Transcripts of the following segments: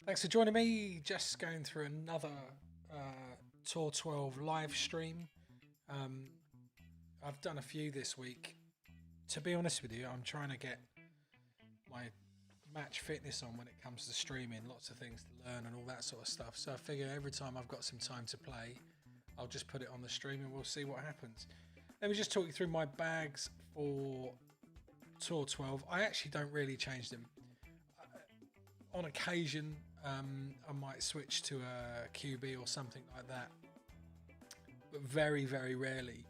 Thanks for joining me. Just going through another Tour 12 live stream. I've done a few this week. To be honest with you, I'm trying to get my match fitness on when it comes to streaming. Lots of things to learn and all that sort of stuff. So I figure every time I've got some time to play, I'll just put it on the stream and we'll see what happens. Let me just talk you through my bags for Tour 12. I actually don't really change them. On occasion, I might switch to a QB or something like that, but very, very rarely.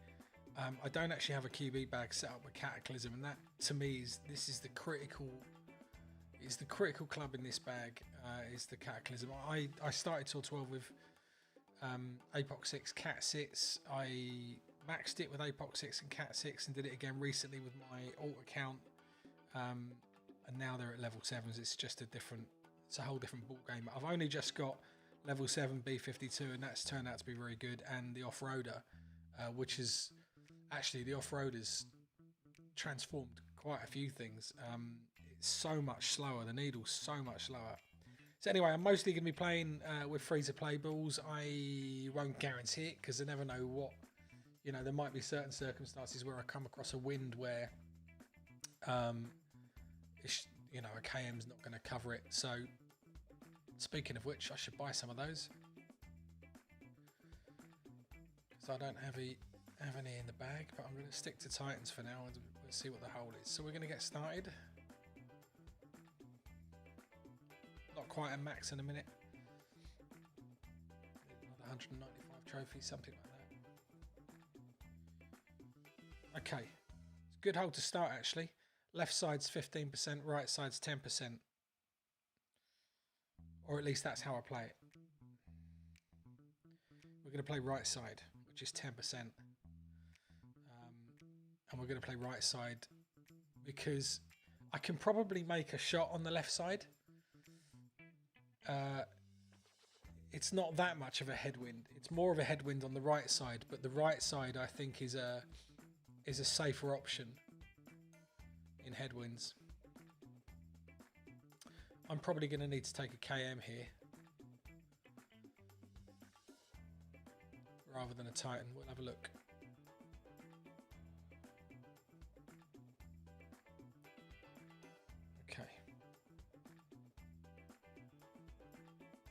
I don't actually have a QB bag set up with Cataclysm, and that to me is the critical club in this bag. Is the Cataclysm. I started Tour 12 with APOC 6 Cat 6. I maxed it with APOC 6 and Cat 6 and did it again recently with my alt account. And now they're at level 7s. It's a whole different ball game. I've only just got level 7 B52, and that's turned out to be very good. And the off-roader, which is actually the off-roader's transformed quite a few things. It's so much slower. The needle's so much slower. So anyway, I'm mostly going to be playing with free-to-play balls. I won't guarantee it because I never know what. There might be certain circumstances where I come across a wind where a KM's not going to cover it. So speaking of which, I should buy some of those because I don't have any in the bag, but I'm going to stick to Titans for now and we'll see what the hole is. So we're going to get started. Not quite a max in a minute. Another 195 trophies, something like that. Okay, it's a good hole to start actually. Left side's 15%, right side's 10%. Or at least that's how I play it. We're going to play right side, which is 10%. And we're going to play right side because I can probably make a shot on the left side. It's not that much of a headwind. It's more of a headwind on the right side, but the right side I think is a safer option in headwinds. I'm probably going to need to take a KM here rather than a Titan. We'll have a look. Okay.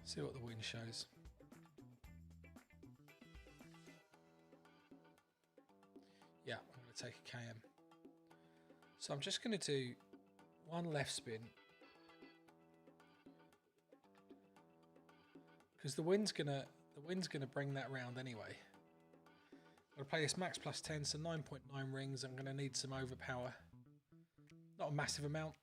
See what the wind shows. Yeah, I'm going to take a KM. So I'm just going to do one left spin because the wind's gonna bring that round anyway. I'm going to play this max plus 10, so 9.9 rings. I'm going to need some overpower, not a massive amount.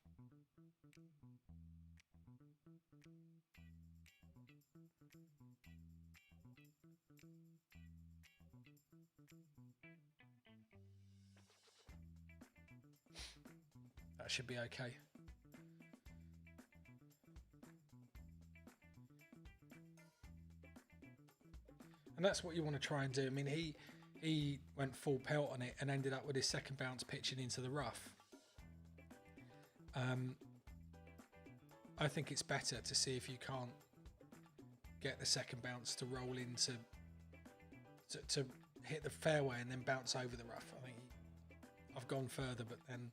That should be okay. And that's what you want to try and do. I mean, he went full pelt on it and ended up with his second bounce pitching into the rough. I think it's better to see if you can't get the second bounce to roll into to hit the fairway and then bounce over the rough. I think I've gone further, but then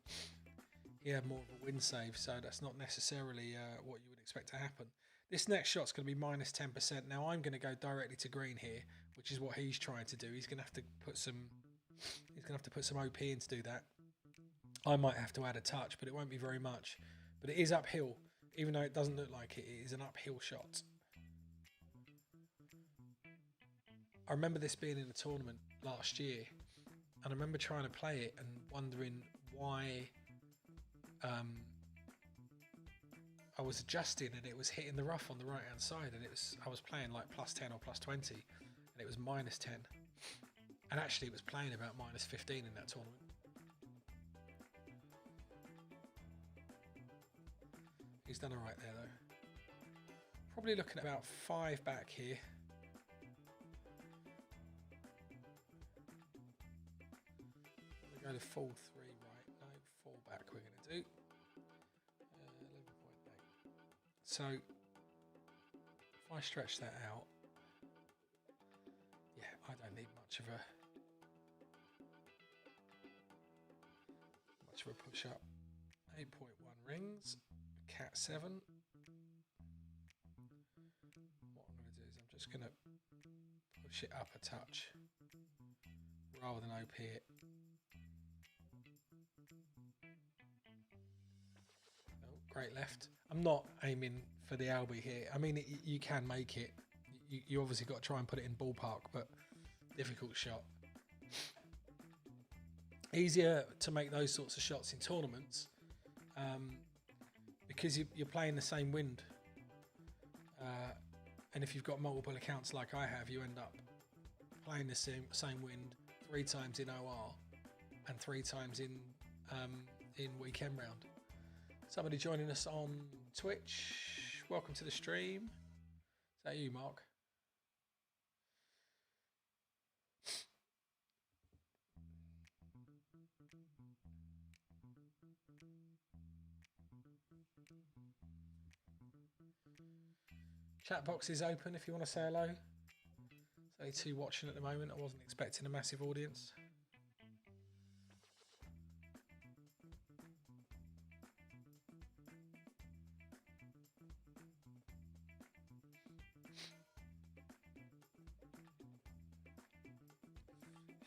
he had more of a wind save, so that's not necessarily what you would expect to happen. This next shot's going to be minus 10%. Now I'm going to go directly to green here, which is what he's trying to do. He's going to have to put some OP in to do that. I might have to add a touch, but it won't be very much. But it is uphill, even though it doesn't look like it. It is an uphill shot. I remember this being in a tournament last year, and I remember trying to play it and wondering why I was adjusting and it was hitting the rough on the right hand side, and I was playing like plus 10 or plus 20 and it was minus 10, and actually it was playing about minus 15 in that tournament. He's done alright there though. Probably looking at about 5 back here. We're going to full 3 right, no, 4 back we're going to do. 11.8. So if I stretch that out, yeah, I don't need much of a push up. 8.1 rings, cat 7. What I'm going to do is I'm just going to push it up a touch rather than OP it. Oh, great left. I'm not aiming for the Albi here. I mean, you can make it. You obviously got to try and put it in ballpark, but difficult shot. Easier to make those sorts of shots in tournaments because you're playing the same wind. And if you've got multiple accounts like I have, you end up playing the same wind 3 times in OR and 3 times in weekend round. Somebody joining us on Twitch. Welcome to the stream. Is that you, Mark? Chat box is open if you want to say hello. There's only 2 watching at the moment. I wasn't expecting a massive audience.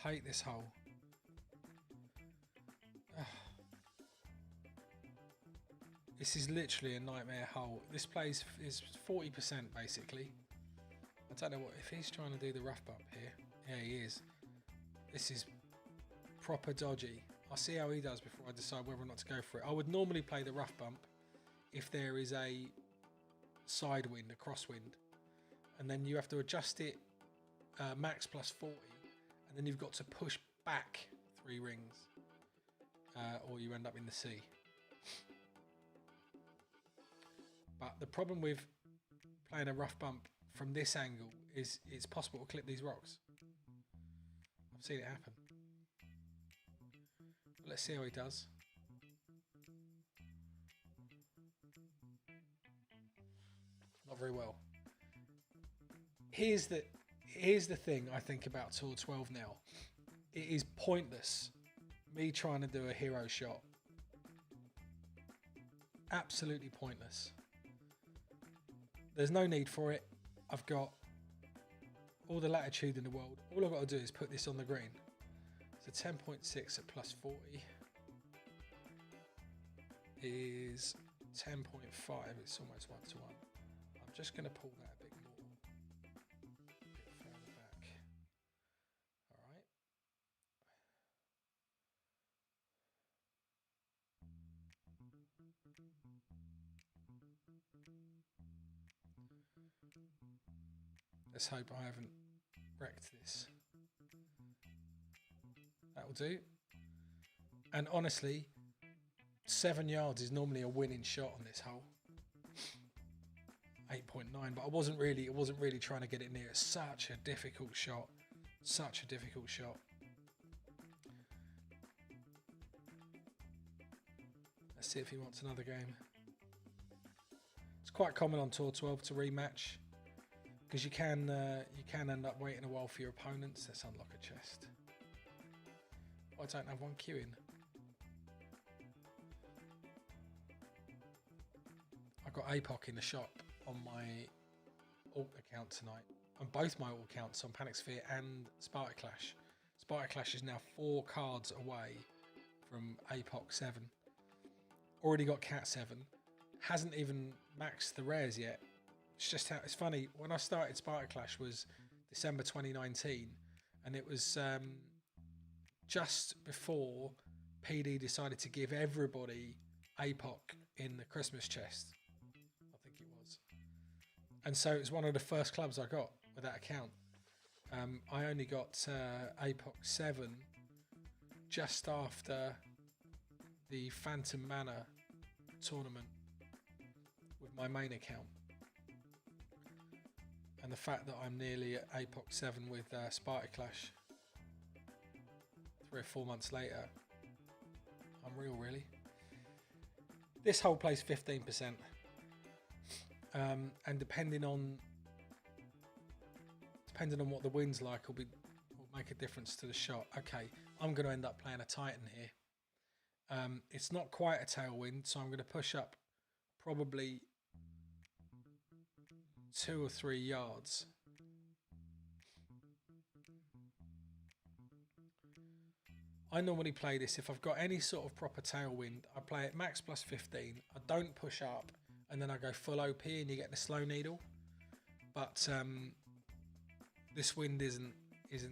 Hate this hole. Ugh. This is literally a nightmare hole. This place is 40% basically. I don't know what if he's trying to do the rough bump here. Yeah, he is. This is proper dodgy. I'll see how he does before I decide whether or not to go for it. I would normally play the rough bump if there is a side wind, a crosswind, and then you have to adjust it max plus 40, and then you've got to push back 3 rings, or you end up in the sea. But the problem with playing a rough bump from this angle is it's possible to clip these rocks. I've seen it happen. But let's see how he does. Not very well. Here's the thing I think about Tour 12 now. It is pointless me trying to do a hero shot. Absolutely pointless. There's no need for it. I've got all the latitude in the world. All I've got to do is put this on the green. So 10.6 at plus 40 is 10.5. It's almost 1 to 1. I'm just going to pull that a bit more. A bit further back. All right. Let's hope I haven't wrecked this. That'll do. And honestly, 7 yards is normally a winning shot on this hole. 8.9, but it wasn't really trying to get it near. It's such a difficult shot. Such a difficult shot. Let's see if he wants another game. It's quite common on Tour 12 to rematch, because you can end up waiting a while for your opponents. Let's unlock a chest. Oh, I don't have one queuing. I got APOC in the shop on my alt account tonight. On both my alt accounts, on Panic Sphere and Sparta Clash. Sparta Clash is now 4 cards away from APOC 7. Already got Cat 7. Hasn't even maxed the rares yet. It's just how it's funny. When I started Sparta Clash was December 2019, and it was just before PD decided to give everybody APOC in the Christmas chest. I think it was. And so it was one of the first clubs I got with that account. I only got APOC 7 just after the Phantom Manor tournament with my main account. And the fact that I'm nearly at APOC 7 with Sparta Clash 3 or 4 months later, unreal really. This hole plays 15%. And depending on depending on what the wind's like, will make a difference to the shot. Okay, I'm going to end up playing a Titan here. It's not quite a tailwind, so I'm going to push up probably 2 or 3 yards. I normally play this, if I've got any sort of proper tailwind, I play it max plus 15. I don't push up, and then I go full OP and you get the slow needle. But this wind isn't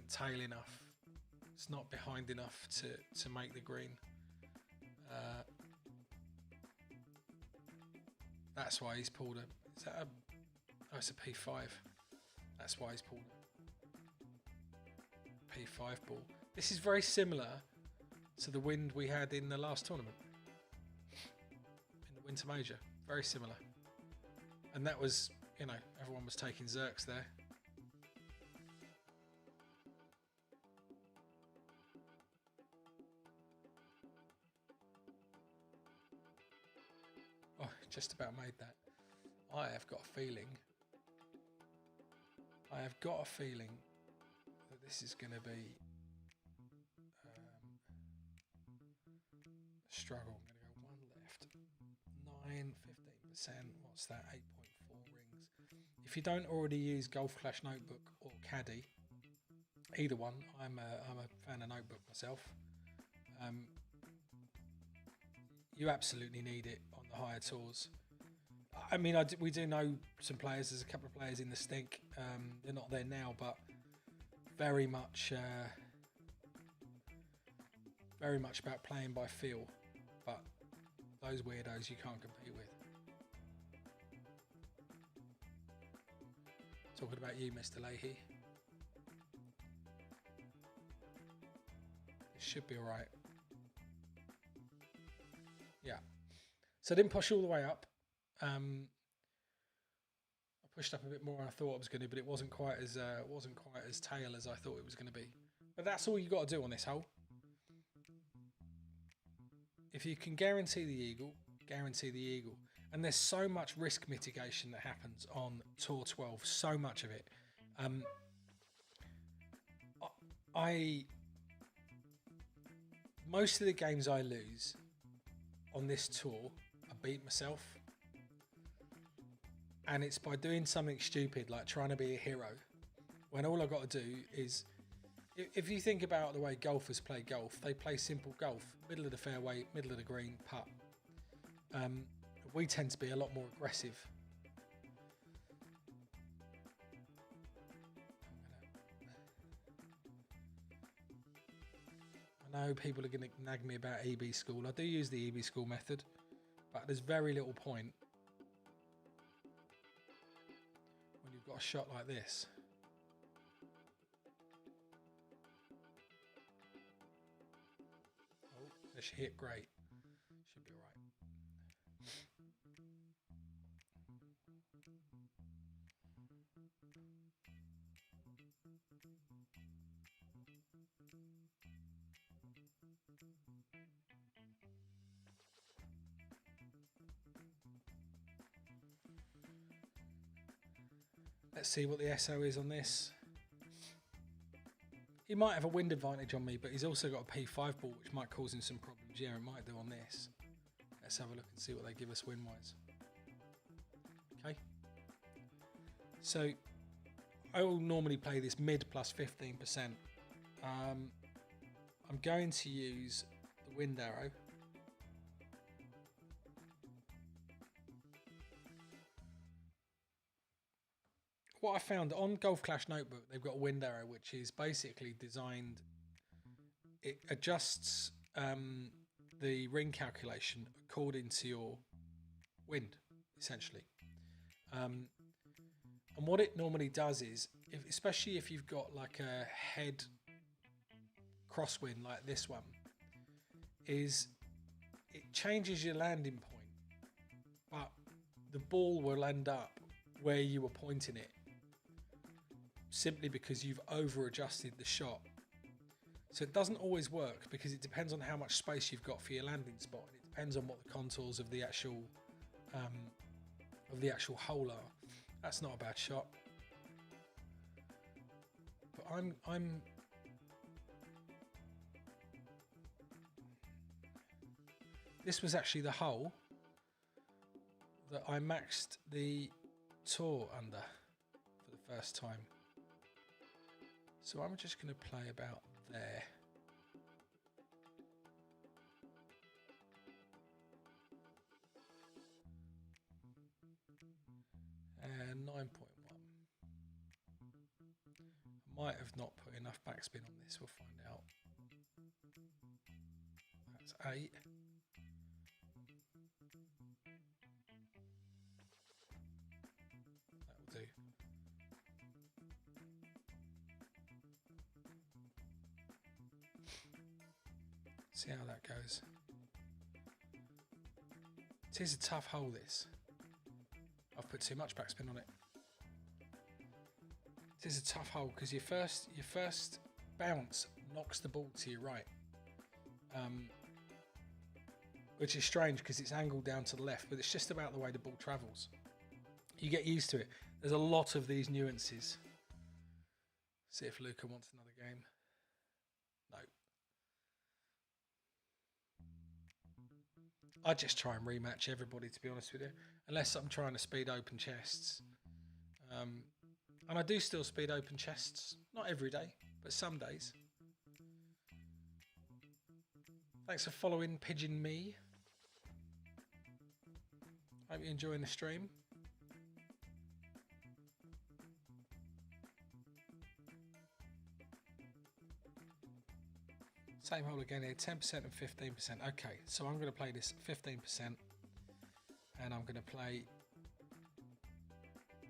tail enough. It's not behind enough to make the green. That's why he's pulled a. Is that a? Oh, it's a P5. That's why he's pulled a P5 ball. This is very similar to the wind we had in the last tournament, in the Winter Major. Very similar. And that was, you know, everyone was taking Zerks there. Oh, just about made that. I have got a feeling that this is going to be a struggle. I'm going to go one left. 9, 15%. What's that? 8.4 rings. If you don't already use Golf Clash Notebook or Caddy, either one, I'm a fan of Notebook myself. You absolutely need it on the higher tours. I mean, we do know some players. There's a couple of players in the stink. They're not there now, but very much about playing by feel. But those weirdos you can't compete with. Talking about you, Mr. Leahy. It should be all right. Yeah. So I didn't push all the way up. I pushed up a bit more than I thought I was going to, but it wasn't quite as tail as I thought it was going to be. But that's all you got to do on this hole. If you can guarantee the eagle, guarantee the eagle. And there's so much risk mitigation that happens on Tour 12, so much of it. Most of the games I lose on this tour, I beat myself. And it's by doing something stupid, like trying to be a hero. When all I've got to do is, if you think about the way golfers play golf, they play simple golf. Middle of the fairway, middle of the green, putt. We tend to be a lot more aggressive. I know people are going to nag me about EB school. I do use the EB school method, but there's very little point when you've got a shot like this. Oh, there she hit great. Should be all right. Let's see what the SO is on this. He might have a wind advantage on me, but he's also got a P5 ball, which might cause him some problems. Yeah, it might do on this. Let's have a look and see what they give us wind-wise. Okay. So, I will normally play this mid plus 15%. I'm going to use the wind arrow. What I found on Golf Clash Notebook, they've got a wind arrow, which is basically designed, it adjusts the ring calculation according to your wind, essentially. And what it normally does is, especially if you've got like a head crosswind like this one, is it changes your landing point, but the ball will end up where you were pointing it, simply because you've over adjusted the shot. So it doesn't always work, because it depends on how much space you've got for your landing spot, and it depends on what the contours of the actual hole are. That's not a bad shot. I'm this was actually the hole that I maxed the tour under for the first time. So I'm just going to play about there. And 9.1. I might have not put enough backspin on this, we'll find out. That's 8. That'll do. See how that goes. It is a tough hole, this. I've put too much backspin on it. It is a tough hole because your first bounce knocks the ball to your right, which is strange because it's angled down to the left, but it's just about the way the ball travels. You get used to it. There's a lot of these nuances. See if Luca wants another game. No. I just try and rematch everybody, to be honest with you, unless I'm trying to speed open chests. And I do still speed open chests, not every day, but some days. Thanks for following Pigeon Me. Hope you're enjoying the stream. Same hole again here, 10% and 15%. Okay, so I'm going to play this 15%, and I'm going to play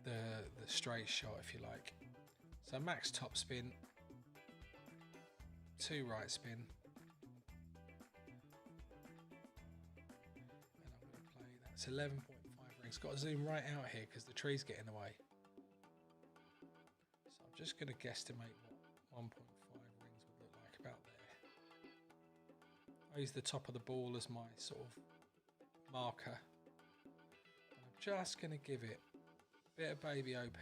the straight shot, if you like. So max top spin, 2 right spin, and I'm going to play that's 11.5 rings. Got to zoom right out here because the trees get in the way. So I'm just going to guesstimate what 1.5 rings would look like about there. I use the top of the ball as my sort of marker. And I'm just going to give it a bit of baby OP.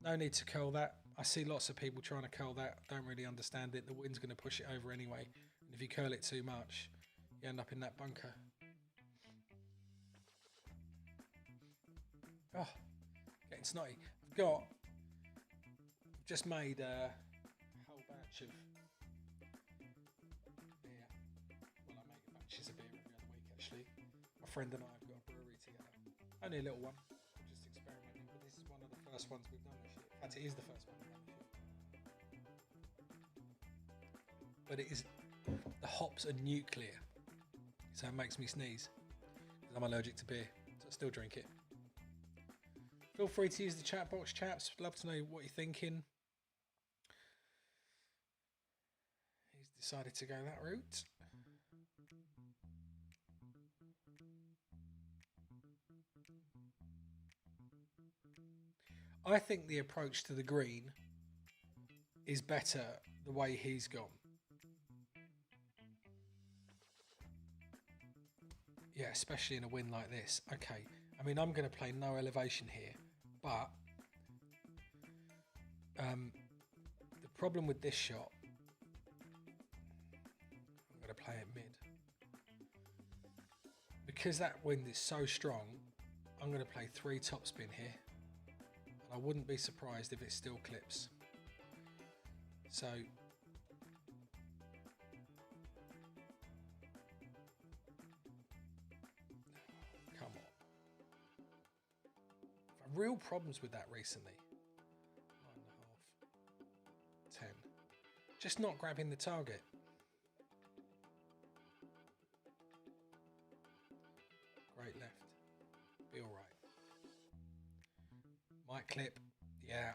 No need to curl that. I see lots of people trying to curl that. Don't really understand it. The wind's going to push it over anyway. And if you curl it too much, you end up in that bunker. Oh, getting snotty. I've just made a whole batch of beer. Well, I make batches of beer every other week, actually. My friend and I have got a brewery together. Only a little one. We're just experimenting, but this is one of the first ones we've done this year. In fact, it is the first one we've done this year. But it is, the hops are nuclear, so it makes me sneeze because I'm allergic to beer, so I still drink it. Feel free to use the chat box, chaps. Love to know what you're thinking. He's decided to go that route. I think the approach to the green is better the way he's gone. Yeah, especially in a win like this. Okay, I mean, I'm going to play no elevation here, but the problem with this shot, I'm going to play it mid. Because that wind is so strong, I'm going to play 3 topspin here. And I wouldn't be surprised if it still clips. So come on. I've had real problems with that recently. 9.5, 10. Just not grabbing the target. Great left. Be all right. Might clip. Yeah.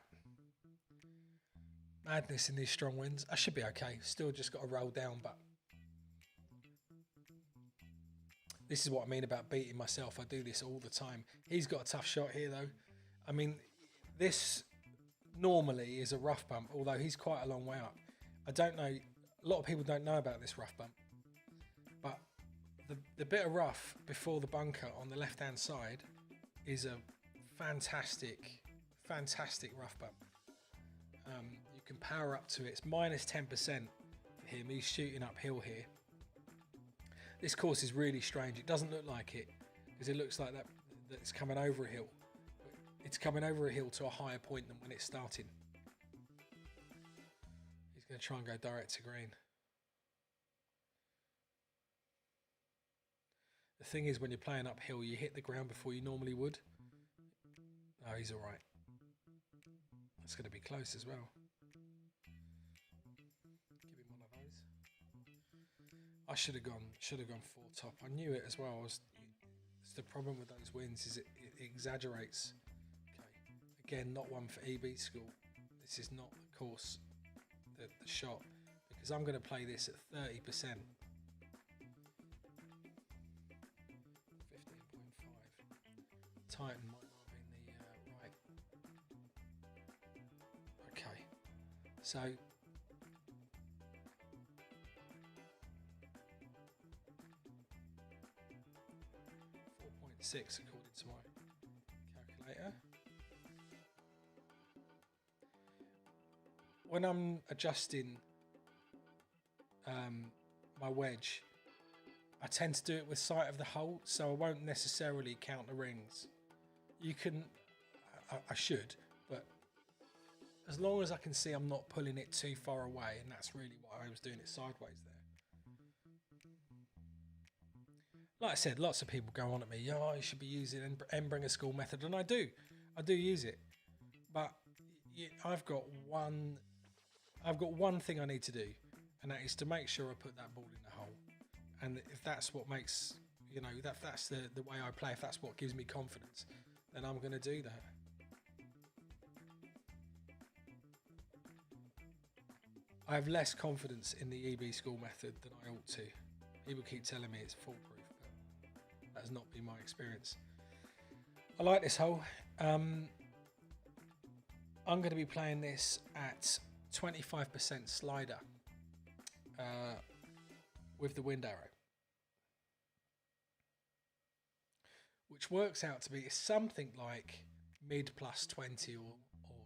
Madness in these strong winds. I should be okay. Still just got to roll down, but this is what I mean about beating myself. I do this all the time. He's got a tough shot here, though. I mean, this normally is a rough bump, although he's quite a long way up. I don't know. A lot of people don't know about this rough bump, but the bit of rough before the bunker on the left-hand side is a fantastic, fantastic rough bump. You can power up to it. It's minus 10% for him. He's shooting uphill here. This course is really strange. It doesn't look like it because it looks like that it's coming over a hill. It's coming over a hill to a higher point than when it's starting. He's going to try and go direct to green. The thing is, when you're playing uphill, you hit the ground before you normally would. Oh, he's all right. That's going to be close as well. Give him one of those. I should have gone four top. I knew it as well. It's the problem with those wins is it exaggerates. Okay, again, not one for EB school. This is not the course, the shot, because I'm going to play this at 30%. 15.5. Titan might not have been the right. Okay, so 4.6 according to my calculator. When I'm adjusting my wedge, I tend to do it with sight of the hole, so I won't necessarily count the rings. You can, I should, but as long as I can see I'm not pulling it too far away, and that's really why I was doing it sideways there. Like I said, lots of people go on at me, oh, you should be using Endbringer school method, and I do use it, but I've got one thing I need to do, and that is to make sure I put that ball in the hole. And if that's what makes, you know, that's the way I play, if that's what gives me confidence, then I'm going to do that. I have less confidence in the EB school method than I ought to. People keep telling me it's foolproof, but that has not been my experience. I like this hole. I'm going to be playing this at 25% slider with the wind arrow, which works out to be something like mid plus 20 or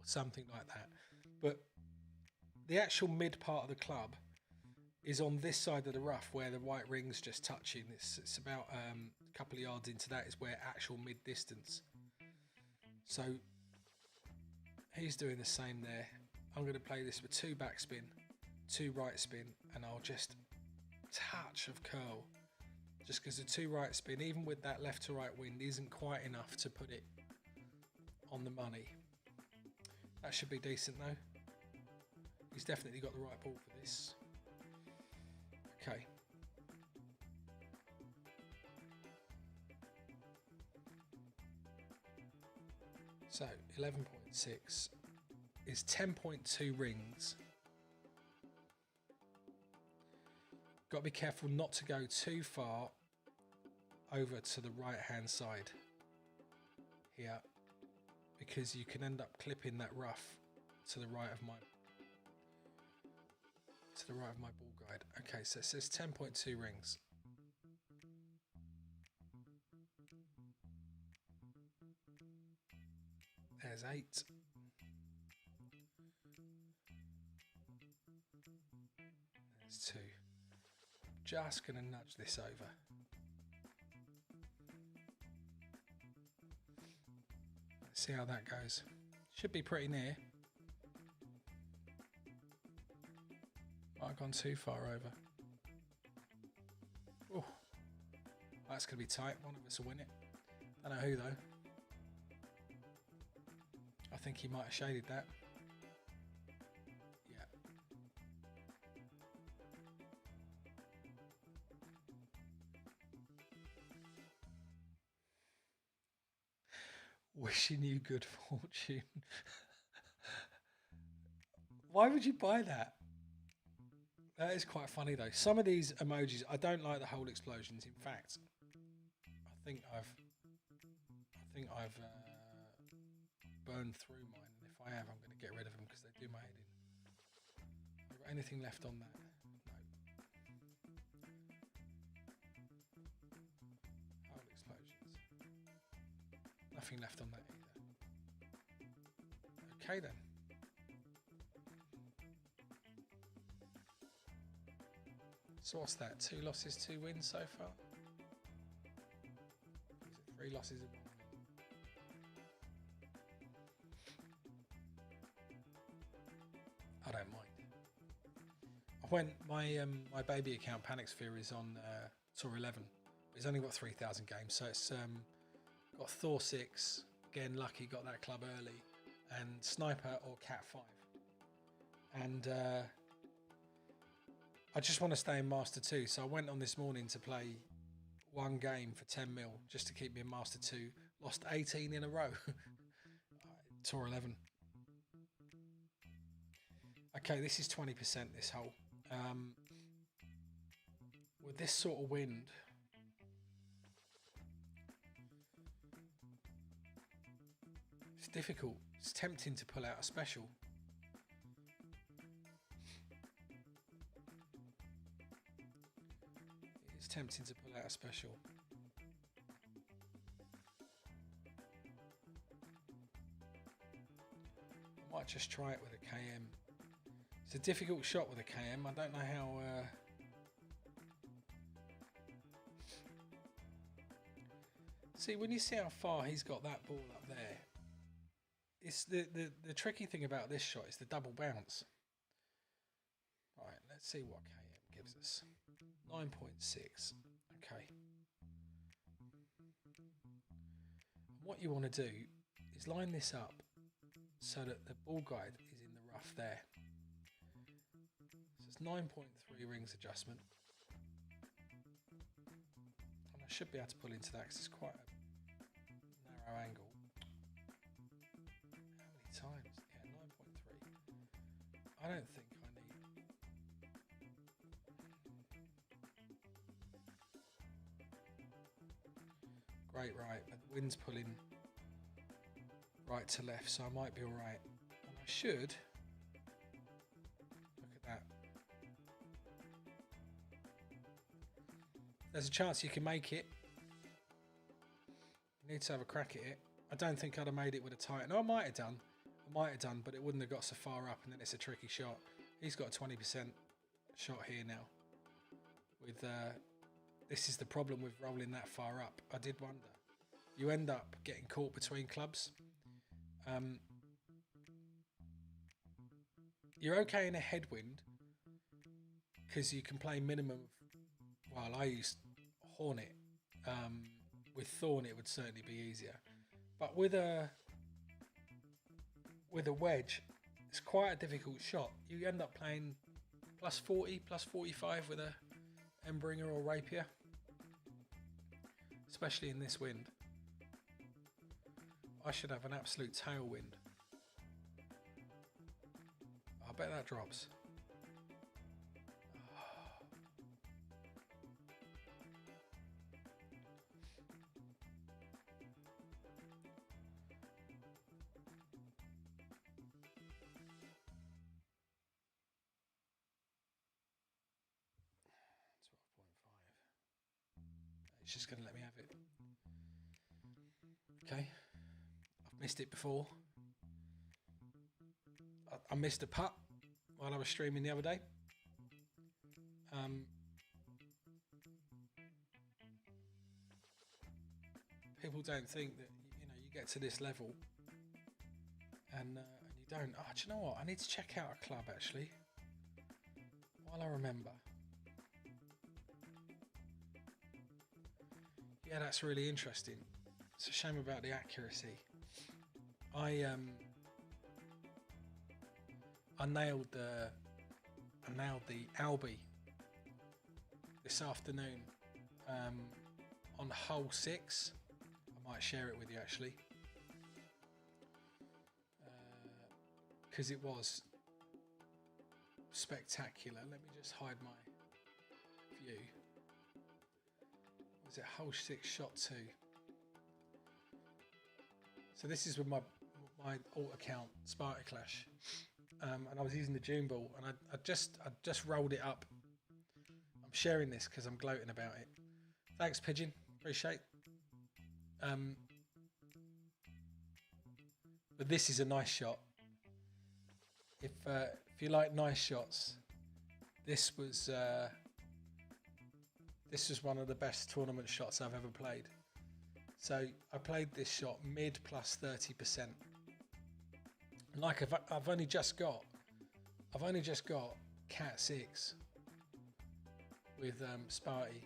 something like that. But the actual mid part of the club is on this side of the rough where the white ring's just touching. It's about a couple of yards into that is where actual mid distance. So he's doing the same there. I'm going to play this with 2 backspin, 2 right spin, and I'll just touch of curl. Just because the 2 right spin, even with that left to right wind, isn't quite enough to put it on the money. That should be decent though. He's definitely got the right ball for this. Okay. So 11.6 is 10.2 rings. Got to be careful not to go too far over to the right hand side here, because you can end up clipping that rough to the right of my ball guide. Okay, so it says 10.2 rings. There's 8. There's 2. Just gonna nudge this over. Let's see how that goes. Should be pretty near. Might have gone too far over. Oh, that's gonna be tight. One of us will win it. Don't know who though. I think he might have shaded that. Yeah. Wishing you good fortune. Why would you buy that? That is quite funny though. Some of these emojis, I don't like the whole explosions. In fact, I think I've burned through mine, and if I have, I'm going to get rid of them because they do my head in. Have I got anything left on that? No. Whole explosions. Nothing left on that either. Okay then. So what's that? 2 losses, 2 wins so far? Is it 3 losses and 1 win? I don't mind. I went my baby account Panic Sphere is on Tour 11. It's only got 3,000 games, so it's got Thor 6. Again, lucky got that club early, and Sniper or Cat 5. And I just want to stay in Master 2, so I went on this morning to play 1 game for 10 mil just to keep me in Master 2. Lost 18 in a row. Tour 11. Okay, this is 20% this hole. With this sort of wind, it's difficult. It's tempting to pull out a special. It's tempting to pull out a special. I might just try it with a KM. It's a difficult shot with a KM. I don't know how... See, when you see how far he's got that ball up there, it's the tricky thing about this shot is the double bounce. Right, let's see what KM gives us. 9.6. Okay. What you want to do is line this up so that the ball guide is in the rough there. So it's 9.3 rings adjustment. And I should be able to pull into that because it's quite a narrow angle. How many times? Yeah, 9.3. I don't think I need... Great, right, but the wind's pulling right to left, so I might be all right. And I should... Look at that. There's a chance you can make it. You need to have a crack at it. I don't think I'd have made it with a tight. No, I might have done. But it wouldn't have got so far up, and then it's a tricky shot. He's got a 20% shot here now. With this is the problem with rolling that far up. I did wonder. You end up getting caught between clubs. You're okay in a headwind because you can play minimum. Well, I used Hornet. With Thorn, it would certainly be easier. But with a wedge, it's quite a difficult shot. You end up playing plus 40, plus 45 with a Embringer or Rapier, especially in this wind. I should have an absolute tailwind. I bet that drops. It's just going to let me have it. Okay. I've missed it before. I missed a putt while I was streaming the other day. People don't think that, you know, you get to this level and you don't. Oh, do you know what? I need to check out a club actually. While I remember. Yeah, that's really interesting. It's a shame about the accuracy. I nailed the Albi this afternoon on hole 6. I might share it with you actually, because it was spectacular. Let me just hide my view. Was it hole 6, shot 2? So this is with my alt account, Sparta Clash, and I was using the June ball, and I just rolled it up. I'm sharing this because I'm gloating about it. Thanks, Pigeon. Appreciate. But this is a nice shot. if you like nice shots, this was one of the best tournament shots I've ever played. So I played this shot mid plus 30%. Like I've only just got Cat 6 with Sparty.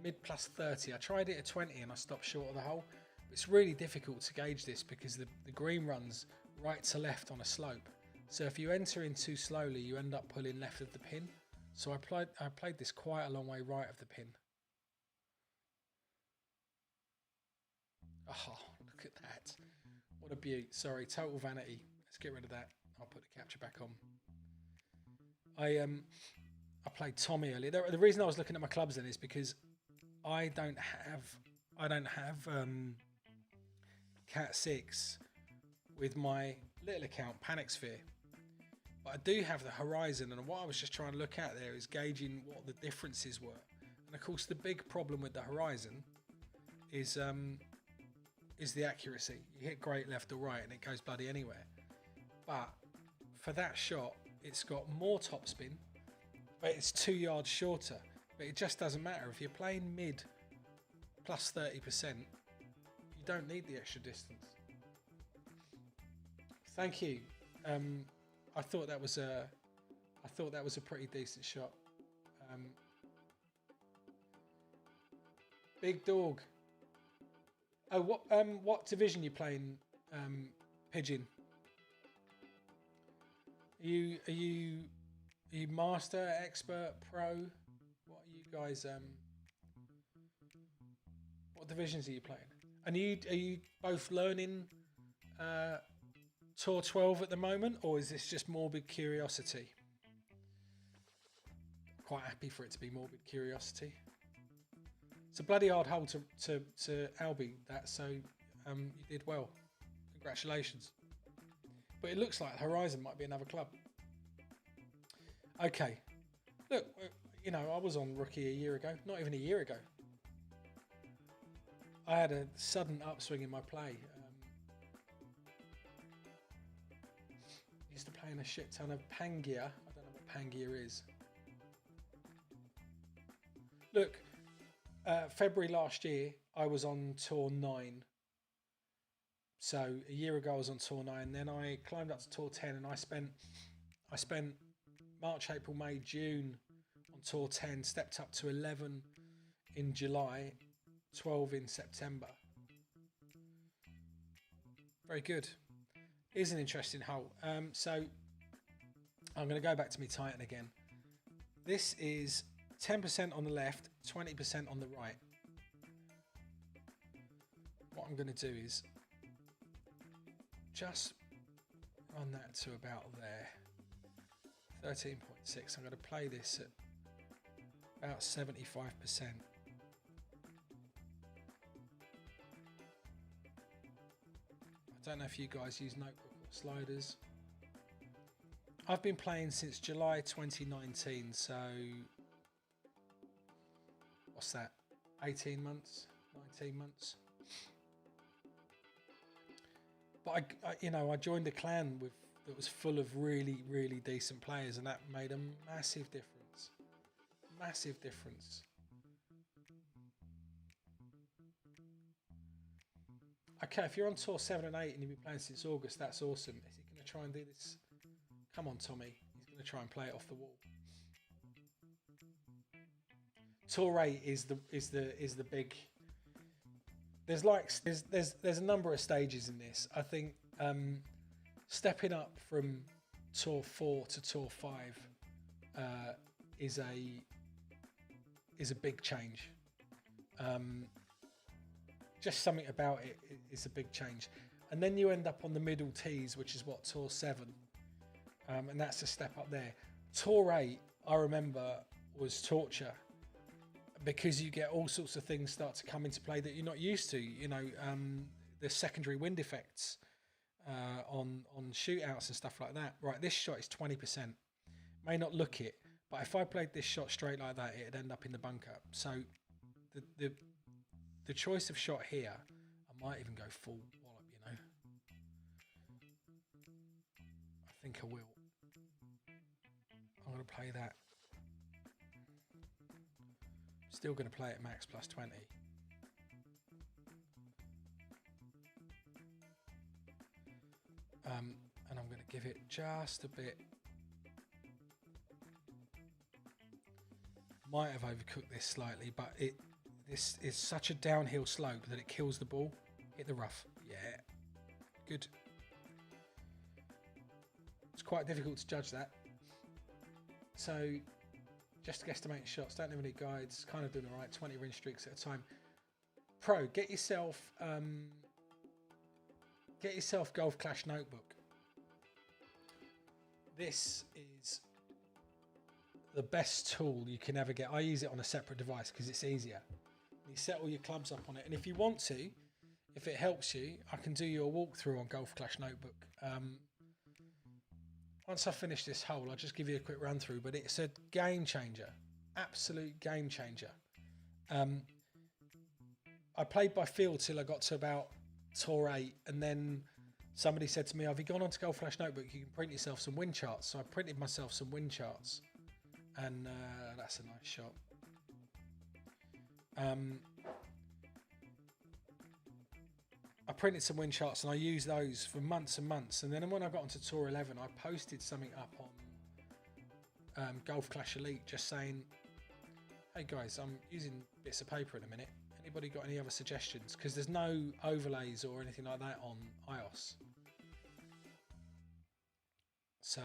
Mid plus 30. I tried it at 20 and I stopped short of the hole. It's really difficult to gauge this because the green runs right to left on a slope. So if you enter in too slowly, you end up pulling left of the pin. So I played this quite a long way right of the pin. Oh, look at that. What a beaut. Sorry, total vanity. Let's get rid of that. I'll put the capture back on. I played Tommy earlier. The reason I was looking at my clubs then is because I don't have Cat 6 with my little account Panic Sphere, but I do have the Horizon, and what I was just trying to look at there is gauging what the differences were. And of course the big problem with the Horizon is the accuracy. You hit great left or right and it goes bloody anywhere. But for that shot, it's got more topspin, but it's 2 yards shorter. But it just doesn't matter. If you're playing mid plus 30%, you don't need the extra distance. Thank you. I thought that was a pretty decent shot. Big dog. Oh, what division you playing, Pigeon? Are you master, expert, pro? What are you guys? What divisions are you playing? And are you both learning Tour 12 at the moment, or is this just morbid curiosity? Quite happy for it to be morbid curiosity. It's a bloody hard hole to Albie that, so you did well. Congratulations. But it looks like Horizon might be another club. Okay. Look, you know, I was on Rookie a year ago. Not even a year ago. I had a sudden upswing in my play. Used to play in a shit ton of Pangaea. I don't know what Pangaea is. Look, February last year, I was on Tour 9. So a year ago, I was on Tour 9. Then I climbed up to Tour 10, and I spent March, April, May, June on Tour 10. Stepped up to 11 in July, 12 in September. Very good. Here's an interesting hole. So I'm going to go back to me Titan again. This is 10% on the left, 20% on the right. What I'm going to do is just run that to about there. 13.6. I'm going to play this at about 75%. I don't know if you guys use notebook or sliders. I've been playing since July 2019, so what's that? 18 months, 19 months. But I joined a clan that was full of really, really decent players, and that made a massive difference. Massive difference. Okay, if you're on Tour 7 and 8 and you've been playing since August, that's awesome. Is he going to try and do this? Come on, Tommy. He's going to try and play it off the wall. Tour 8 is the big. There's a number of stages in this. I think stepping up from Tour 4 to Tour 5 is a big change. Just something about it is a big change. And then you end up on the middle tees, which is what, Tour 7. And that's a step up there. Tour 8, I remember, was torture, because you get all sorts of things start to come into play that you're not used to. You know, the secondary wind effects on shootouts and stuff like that. Right, this shot is 20%. May not look it, but if I played this shot straight like that, it'd end up in the bunker. So the choice of shot here, I might even go full wallop, you know. I think I will. I'm going to play that. Still going to play at max plus 20. And I'm going to give it just a bit. Might have overcooked this slightly, but this is such a downhill slope that it kills the ball. Hit the rough. Yeah. Good. It's quite difficult to judge that. So just guesstimating shots, don't have any guides, kind of doing all right, 20 ring streaks at a time. Pro, get yourself Golf Clash Notebook. This is the best tool you can ever get. I use it on a separate device because it's easier. You set all your clubs up on it, and if you want to, if it helps you, I can do you a walkthrough on Golf Clash Notebook. Once I finish this hole, I'll just give you a quick run through, but it's a game changer, absolute game changer. I played by feel till I got to about Tour 8, and then somebody said to me, have you gone on to Golf Clash Notebook? You can print yourself some wind charts. So I printed myself some wind charts, and that's a nice shot. I printed some wind charts and I used those for months and months. And then when I got onto Tour 11, I posted something up on Golf Clash Elite just saying, hey guys, I'm using bits of paper in a minute. Anybody got any other suggestions? Because there's no overlays or anything like that on iOS. So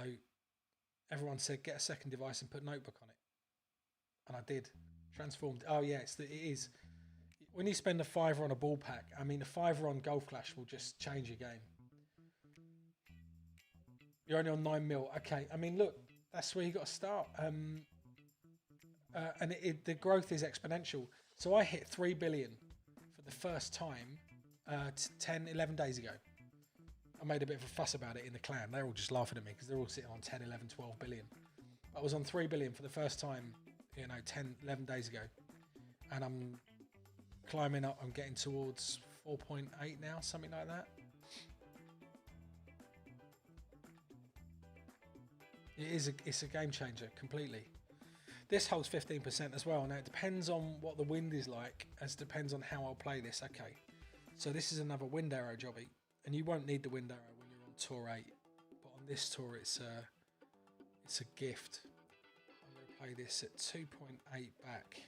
everyone said, get a second device and put Notebook on it. And I did. Transformed. Oh yeah, it is. When you spend a £5 on a ball pack, I mean, a £5 on Golf Clash will just change your game. You're only on 9mm. Okay, I mean, look, that's where you got to start. And the growth is exponential. So I hit 3 billion for the first time 11 days ago. I made a bit of a fuss about it in the clan. They're all just laughing at me because they're all sitting on 10, 11, 12 billion. I was on 3 billion for the first time, 10, 11 days ago. And I'm climbing up. I'm getting towards 4.8 now, something like that. It's a game changer completely. This holds 15% as well. Now it depends on what the wind is like, as depends on how I'll play this. Okay, so this is another wind arrow jobby, and you won't need the wind arrow when you're on Tour 8, but on this tour it's a gift. I'm going to play this at 2.8 back.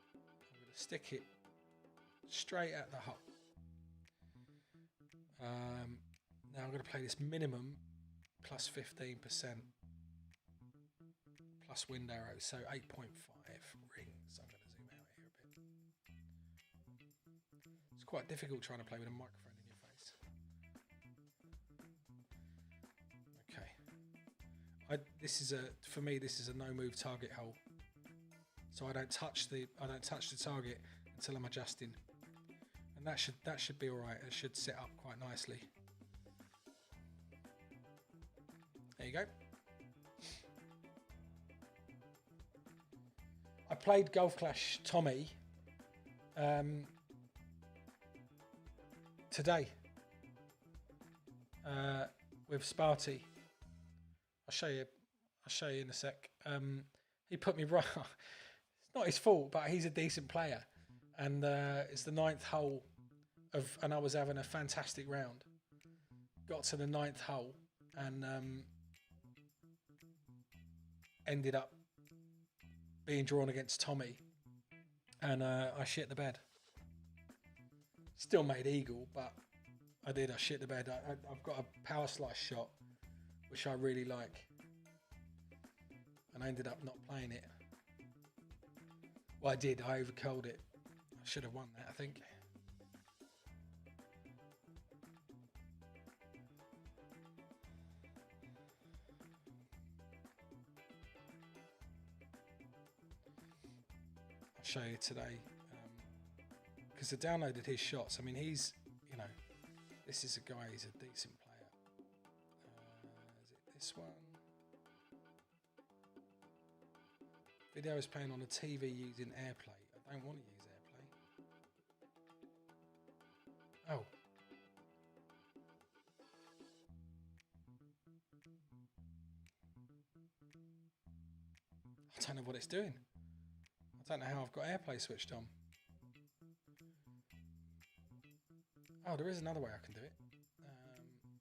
I'm going to stick it straight at the hole. Now I'm going to play this minimum plus 15%. Plus wind arrows, so 8.5 rings. I'm going to zoom out here a bit. It's quite difficult trying to play with a microphone in your face. Okay, for me this is a no move target hole, so I don't touch the target until I'm adjusting, and that should be all right. It should set up quite nicely. There you go. I played Golf Clash Tommy today with Sparty. I'll show you in a sec. He put me right. It's not his fault, but he's a decent player, and it's the 9th hole and I was having a fantastic round. Got to the 9th hole and ended up being drawn against Tommy, and I shit the bed. Still made eagle, but I shit the bed. I've got a power slice shot which I really like, and I ended up not playing it. Well, I did. I overcurled it. I should have won that, I think. Show you today because I downloaded his shots. I mean, this is a guy, he's a decent player. Is it this one? Video is playing on a TV using AirPlay. I don't want to use AirPlay. Oh. don't know what it's doing. I don't know how I've got AirPlay switched on. Oh, there is another way I can do it.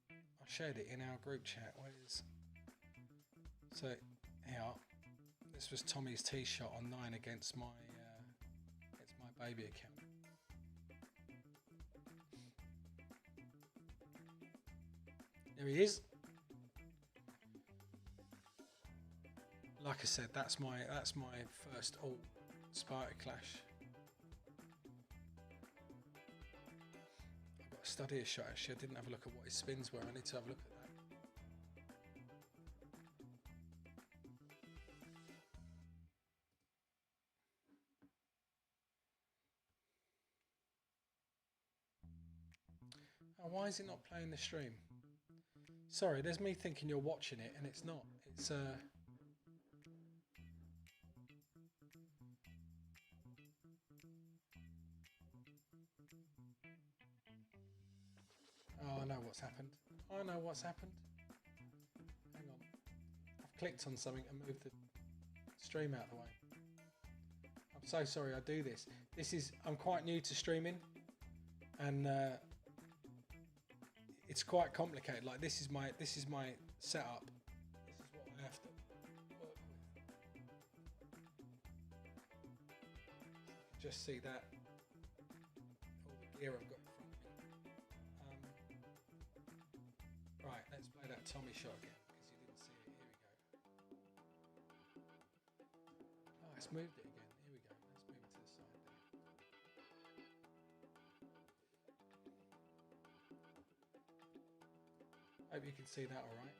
I shared it in our group chat. So, here, this was Tommy's tee shot on 9 against my baby account. There he is. Like I said, that's my first alt Sparta Clash. I've got to study a shot actually. I didn't have a look at what his spins were. I need to have a look at that. Oh, why is it not playing the stream? Sorry, there's me thinking you're watching it and it's not. It's Oh, I know what's happened. I know what's happened. Hang on. I've clicked on something and moved the stream out of the way. I'm so sorry I do this. I'm quite new to streaming and it's quite complicated. Like this is my setup. This is what I have to work with. So just see that all the gear I've got in front of me. Right, let's play that Tommy shot again because you didn't see it. Here we go. Oh, it's moved it again. Here we go. Let's move it to the side there. Hope you can see that all right.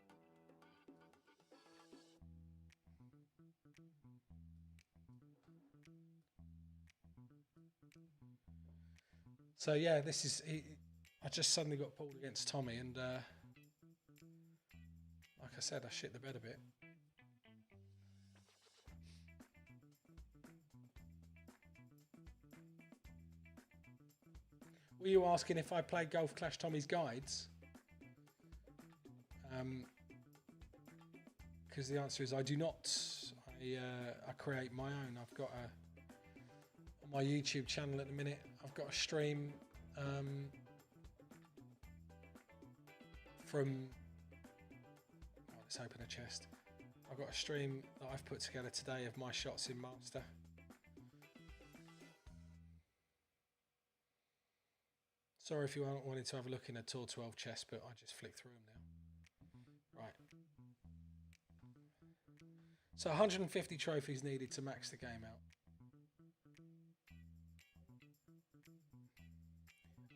So yeah, I just suddenly got pulled against Tommy and like I said, I shit the bed a bit. Were you asking if I played Golf Clash Tommy's guides? Because the answer is I do not. I create my own. I've got on my YouTube channel at the minute. I've got a stream from. Oh, let's open a chest. I've got a stream that I've put together today of my shots in Master. Sorry if you wanted to have a look in a Tour 12 chest, but I just flicked through them now. Right. So 150 trophies needed to max the game out.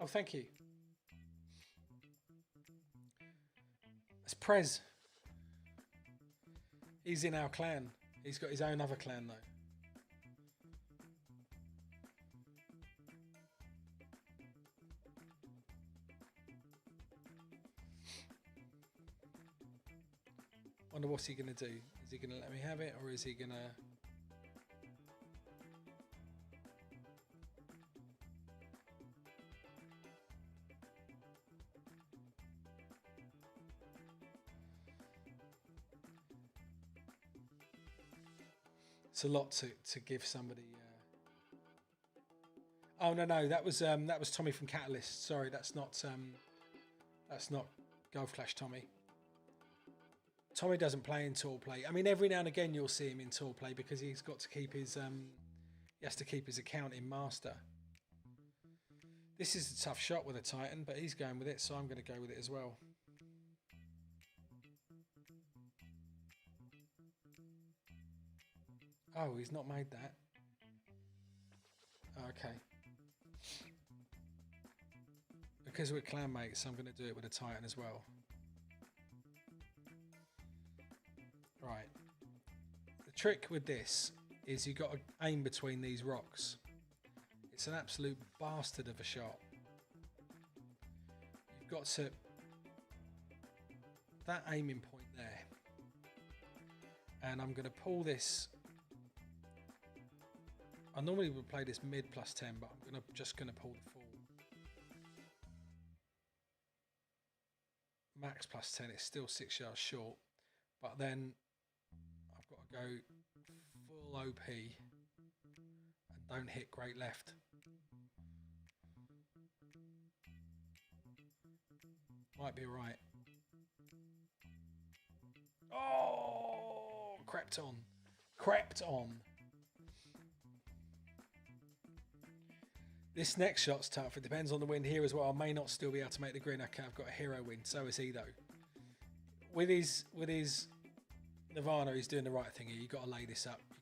Oh, thank you. It's Prez. He's in our clan. He's got his own other clan though. Wonder what's he gonna do? Is he gonna let me have it, or is he gonna? It's a lot to give somebody. Oh no, that was Tommy from Catalyst. Sorry, that's not Golf Clash Tommy. Tommy doesn't play in tour play. I mean, every now and again you'll see him in tour play because he's got to keep his he has to keep his account in Master. This is a tough shot with a Titan, but he's going with it, so I'm going to go with it as well. Oh, he's not made that. Okay. Because we're clan mates, I'm going to do it with a Titan as well. Right. The trick with this is you've got to aim between these rocks. It's an absolute bastard of a shot. You've got to... that aiming point there. And I'm going to pull this... I normally would play this mid plus 10, but I'm just going to pull the full. Max plus 10, it's still 6 yards short. But then I've got to go full OP and don't hit great left. Might be right. Oh, crept on. Crept on. This next shot's tough. It depends on the wind here as well. I may not still be able to make the green. Okay, I've got a hero wind. So is he though. With his Nirvana, he's doing the right thing here. You've got to lay this up. You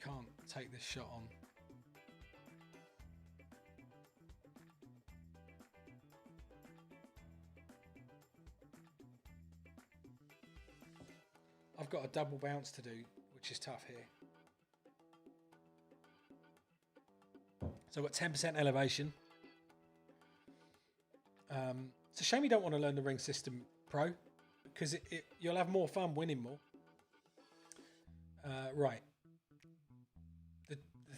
can't take this shot on. I've got a double bounce to do, which is tough here. So I've got 10% elevation. It's a shame you don't want to learn the ring system pro, because you'll have more fun winning more. Right. The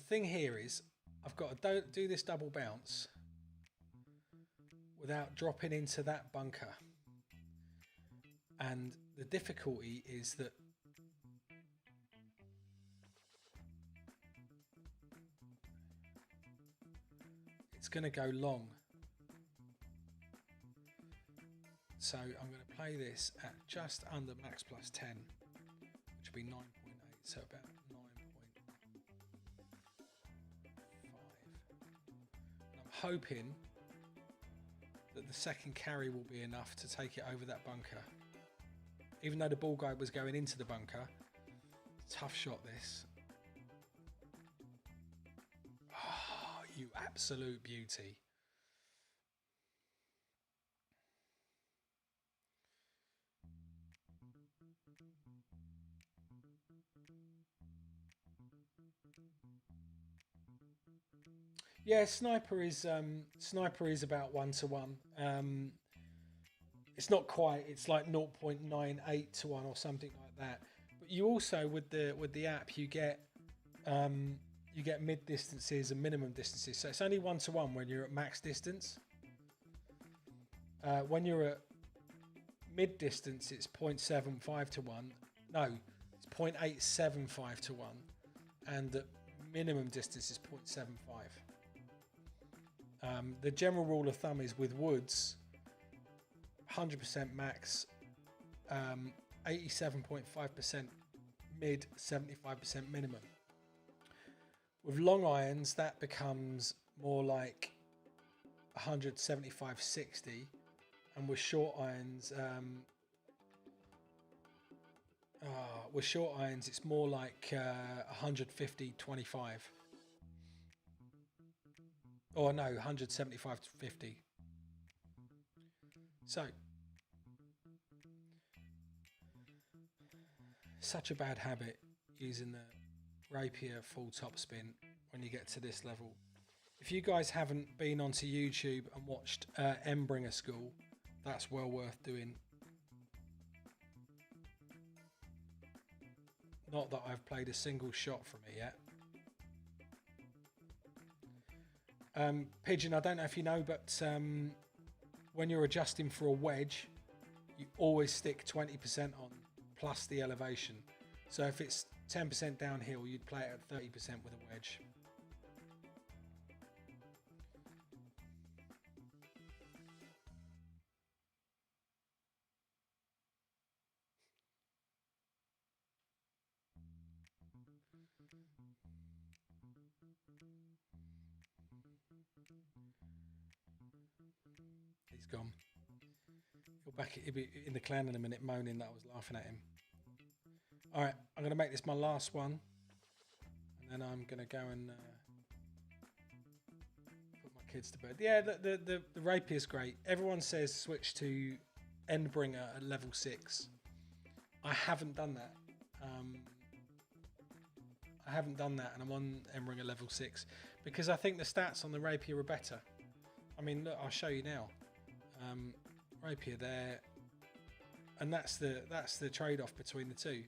thing here is I've got to do this double bounce without dropping into that bunker. And the difficulty is that it's going to go long. So I'm going to play this at just under max plus 10, which will be 9.8, so about 9.5. I'm hoping that the second carry will be enough to take it over that bunker. Even though the ball guide was going into the bunker, tough shot this. Oh, you absolute beauty. Yeah, sniper is about 1-to-1. It's not quite. It's like 0.98 to 1 or something like that. But you also with the app you get mid distances and minimum distances. So it's only 1-to-1 when you're at max distance. When you're at mid distance, it's 0.75 to 1. No, it's 0.875 to 1, and at minimum distance is 0.75. The general rule of thumb is with woods, 100% max, 87.5% mid, 75% minimum. With long irons, that becomes more like 175-60, and with short irons, it's more like 150-25. Or no, 175-50. So, such a bad habit using the rapier full topspin when you get to this level. If you guys haven't been onto YouTube and watched Embringer School, that's well worth doing. Not that I've played a single shot from it yet. Pigeon, I don't know if you know, but when you're adjusting for a wedge, you always stick 20% on plus the elevation. So if it's 10% downhill, you'd play it at 30% with a wedge. He's gone. He'll be in the clan in a minute moaning that I was laughing at him. Alright, I'm going to make this my last one. And then I'm going to go and put my kids to bed. Yeah, the rapier is great. Everyone says switch to Endbringer at level 6. I haven't done that. And I'm on Endbringer level 6 because I think the stats on the rapier are better. I mean, look, I'll show you now. Rapier there, and that's the trade-off between the two.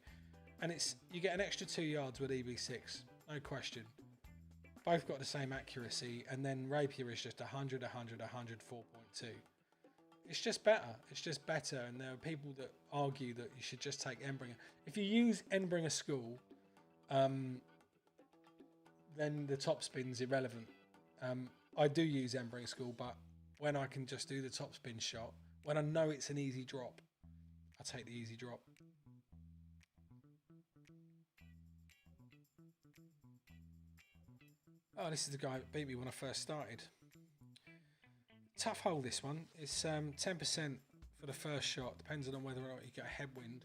And you get an extra 2 yards with EB6, no question. Both got the same accuracy, and then rapier is just 100, 100, 100, 4.2. it's just better. It's just better. And there are people that argue that you should just take Endbringer. If you use Endbringer School, then the top spin's irrelevant. I do use Endbringer School, but when I can just do the top spin shot, when I know it's an easy drop, I take the easy drop. Oh, this is the guy that beat me when I first started. Tough hole, this one. It's 10% for the first shot, depending on whether or not you get a headwind.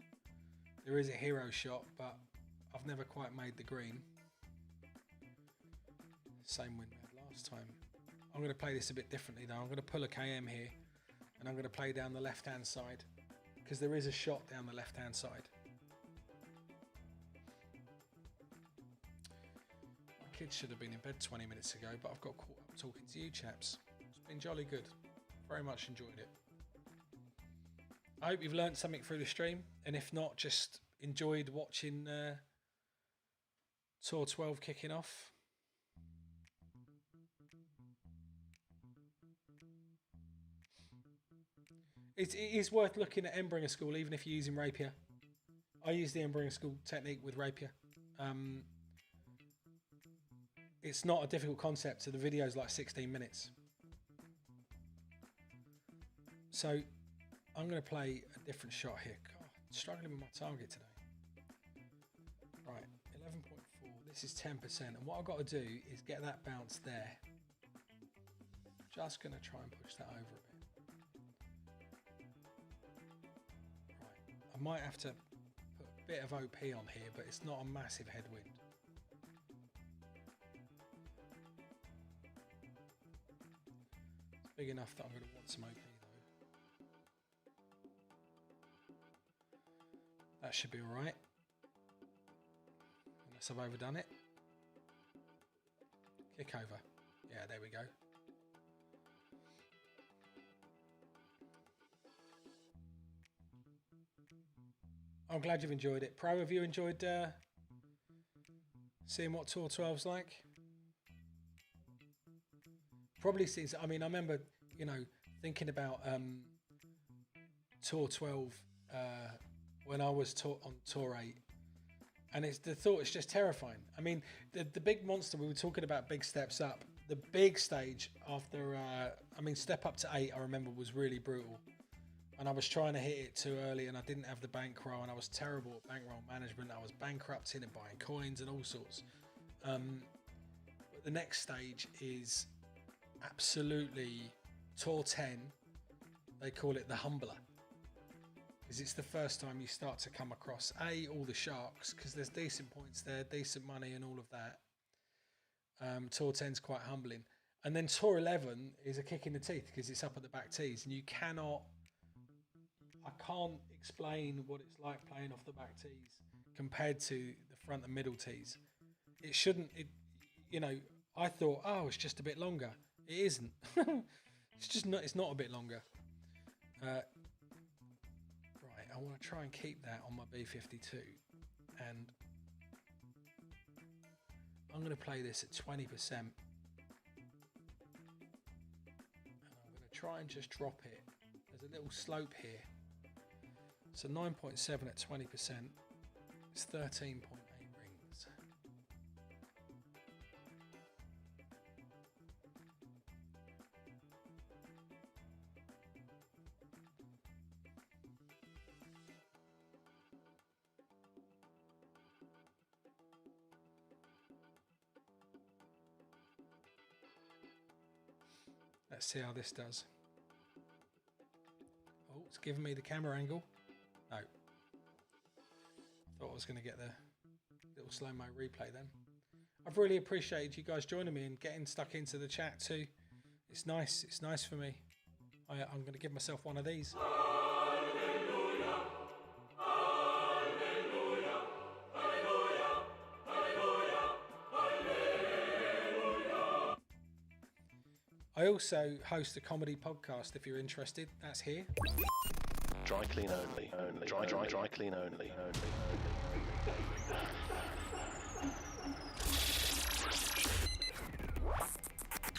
There is a hero shot, but I've never quite made the green. Same wind we had last time. I'm going to play this a bit differently though. I'm going to pull a KM here, and I'm going to play down the left-hand side, because there is a shot down the left-hand side. My kids should have been in bed 20 minutes ago, but I've got caught up talking to you chaps. It's been jolly good. Very much enjoyed it. I hope you've learned something through the stream, and if not, just enjoyed watching Tour 12 kicking off. It is worth looking at Endbringer School, even if you're using Rapier. I use the Endbringer School technique with Rapier. It's not a difficult concept, so the video is like 16 minutes. So I'm going to play a different shot here. God, I'm struggling with my target today. Right, 11.4. This is 10%. And what I've got to do is get that bounce there. Just going to try and push that over a bit. I might have to put a bit of OP on here, but it's not a massive headwind. It's big enough that I'm going to want some OP though. That should be alright. Unless I've overdone it. Kick over. Yeah, there we go. I'm glad you've enjoyed it. Pro, have you enjoyed seeing what Tour 12's like? Probably since, I mean, I remember, you know, thinking about Tour 12 when I was on Tour 8. And it's the thought is just terrifying. I mean, the big monster, we were talking about big steps up. The big stage after, I mean, step up to 8, I remember, was really brutal. And I was trying to hit it too early, and I didn't have the bankroll, and I was terrible at bankroll management. I was bankrupting and buying coins and all sorts. But the next stage is absolutely Tour 10. They call it the Humbler, because it's the first time you start to come across all the sharks, because there's decent points there, decent money, and all of that. Tour 10's quite humbling, and then Tour 11 is a kick in the teeth because it's up at the back tees, and you cannot. I can't explain what it's like playing off the back tees compared to the front and middle tees. It shouldn't, you know, I thought, oh, it's just a bit longer. It isn't. It's not a bit longer. Right, I want to try and keep that on my B52. And I'm going to play this at 20%. And I'm going to try and just drop it. There's a little slope here. So 9.7 at 20%, it's 13.8 rings. Let's see how this does. Oh, it's giving me the camera angle. No. Thought I was going to get the little slow-mo replay then. I've really appreciated you guys joining me and getting stuck into the chat too. It's nice. It's nice for me. I'm going to give myself one of these. Hallelujah. Hallelujah. Hallelujah. Hallelujah. I also host a comedy podcast if you're interested. That's here. Dry clean only. Dry clean only.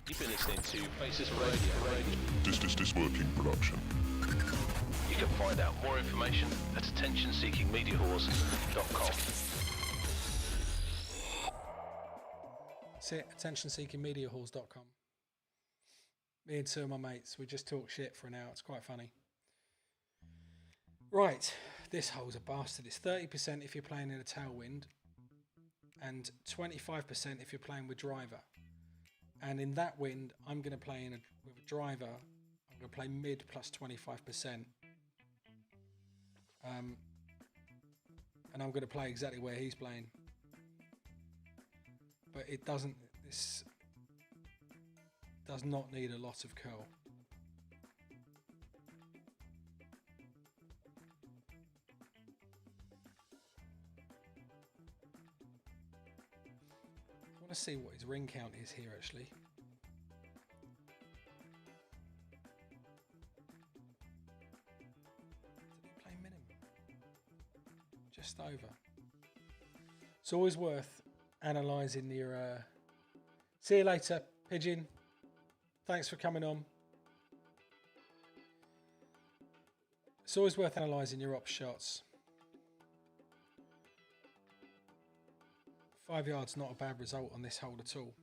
You've been listening to Faces Radio. This working production. can find out more information at attentionseekingmediahorse.com. That's it, attentionseekingmediahorse.com. Me and two of my mates, we just talk shit for an hour. It's quite funny. Right, this hole's a bastard. It's 30% if you're playing in a tailwind and 25% if you're playing with driver. And in that wind, I'm going to play with a driver. I'm going to play mid plus 25%. And I'm going to play exactly where he's playing. But this does not need a lot of curl. I want to see what his ring count is here actually. Did he play minimum? Just over. It's always worth analysing your... See you later, Pigeon. Thanks for coming on. It's always worth analysing your op shots. 5 yards, not a bad result on this hole at all.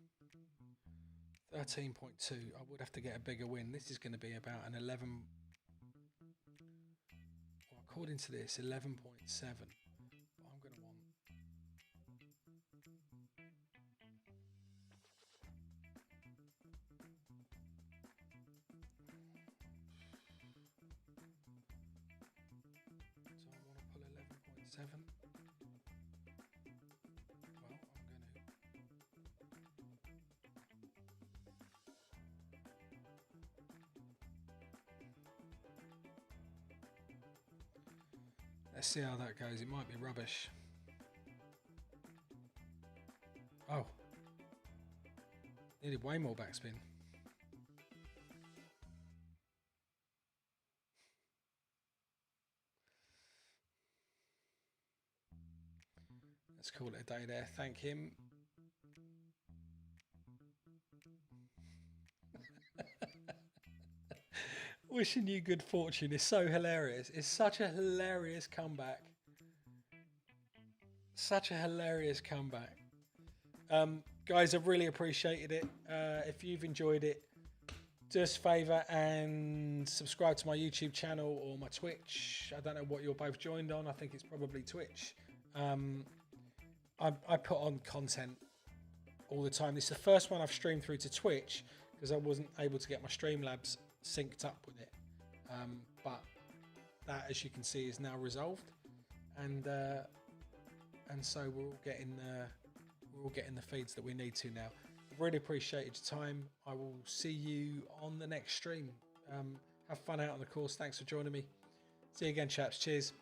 13.2. I would have to get a bigger win. This is going to be about an 11. Well, according to this, 11.7. I'm going to want. So I want to pull 11.7. Let's see how that goes. It might be rubbish. Oh. Needed way more backspin. Let's call it a day there. Thank him. Wishing you good fortune is so hilarious. It's such a hilarious comeback. Such a hilarious comeback. Guys, I've really appreciated it. If you've enjoyed it, do us a favour and subscribe to my YouTube channel or my Twitch. I don't know what you're both joined on. I think it's probably Twitch. I put on content all the time. This is the first one I've streamed through to Twitch because I wasn't able to get my Streamlabs synced up with it, but that, as you can see, is now resolved, and so we're all getting the feeds that we need to now. I've really appreciated your time. I will see you on the next stream. Have fun out on the course. Thanks for joining me. See you again, chaps. Cheers.